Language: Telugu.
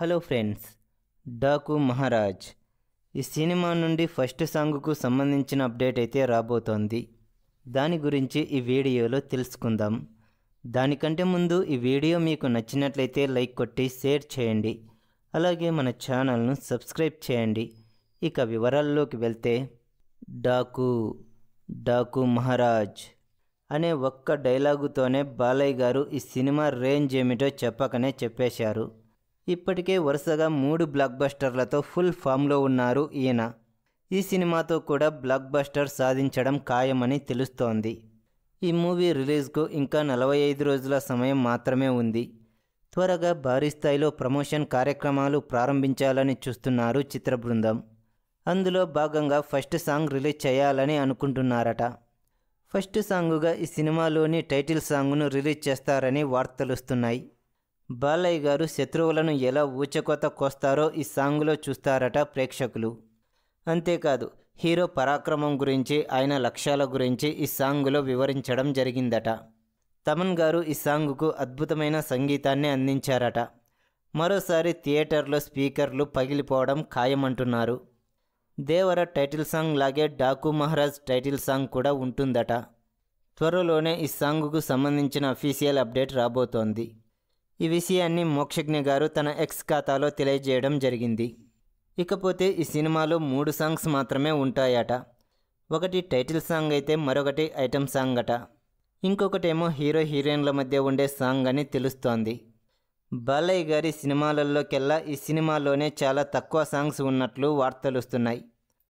హలో ఫ్రెండ్స్, డాకు మహారాజ్ ఈ సినిమా నుండి ఫస్ట్ సాంగ్కు సంబంధించిన అప్డేట్ అయితే రాబోతోంది. దాని గురించి ఈ వీడియోలో తెలుసుకుందాం. దానికంటే ముందు ఈ వీడియో మీకు నచ్చినట్లయితే లైక్ కొట్టి షేర్ చేయండి. అలాగే మన ఛానల్ను సబ్స్క్రైబ్ చేయండి. ఇక వివరాల్లోకి వెళ్తే, డాకు మహారాజ్ అనే ఒక్క డైలాగుతోనే బాలయ్య గారు ఈ సినిమా రేంజ్ ఏమిటో చెప్పకనే చెప్పేశారు. ఇప్పటికే వరుసగా 3 బ్లాక్ బస్టర్లతో ఫుల్ ఫామ్లో ఉన్నారు ఈయన. ఈ సినిమాతో కూడా బ్లాక్ బస్టర్ సాధించడం ఖాయమని తెలుస్తోంది. ఈ మూవీ రిలీజ్కు ఇంకా 45 రోజుల సమయం మాత్రమే ఉంది. త్వరగా భారీ స్థాయిలో ప్రమోషన్ కార్యక్రమాలు ప్రారంభించాలని చూస్తున్నారు చిత్ర బృందం. అందులో భాగంగా ఫస్ట్ సాంగ్ రిలీజ్ చేయాలని అనుకుంటున్నారట. ఫస్ట్ సాంగుగా ఈ సినిమాలోని టైటిల్ సాంగ్ను రిలీజ్ చేస్తారని వార్తలుస్తున్నాయి. బాలయ్య గారు శత్రువులను ఎలా ఊచకోత కోస్తారో ఈ సాంగ్లో చూస్తారట ప్రేక్షకులు. అంతేకాదు, హీరో పరాక్రమం గురించి, ఆయన లక్ష్యాల గురించి ఈ సాంగులో వివరించడం జరిగిందట. తమన్ గారు ఈ సాంగుకు అద్భుతమైన సంగీతాన్ని అందించారట. మరోసారి థియేటర్లో స్పీకర్లు పగిలిపోవడం ఖాయమంటున్నారు. దేవర టైటిల్ సాంగ్ లాగే డాకు మహారాజ్ టైటిల్ సాంగ్ కూడా ఉంటుందట. త్వరలోనే ఈ సాంగుకు సంబంధించిన అఫీషియల్ అప్డేట్ రాబోతోంది. ఈ విషయాన్ని మోక్షజ్ఞ గారు తన ఎక్స్ ఖాతాలో తెలియజేయడం జరిగింది. ఇకపోతే ఈ సినిమాలో 3 సాంగ్స్ మాత్రమే ఉంటాయట. ఒకటి టైటిల్ సాంగ్ అయితే మరొకటి ఐటమ్ సాంగ్ అట. ఇంకొకటేమో హీరో హీరోయిన్ల మధ్య ఉండే సాంగ్ అని తెలుస్తోంది. బాలయ్య గారి సినిమాలలోకెల్లా ఈ సినిమాలోనే చాలా తక్కువ సాంగ్స్ ఉన్నట్లు వార్తలు వస్తున్నాయి.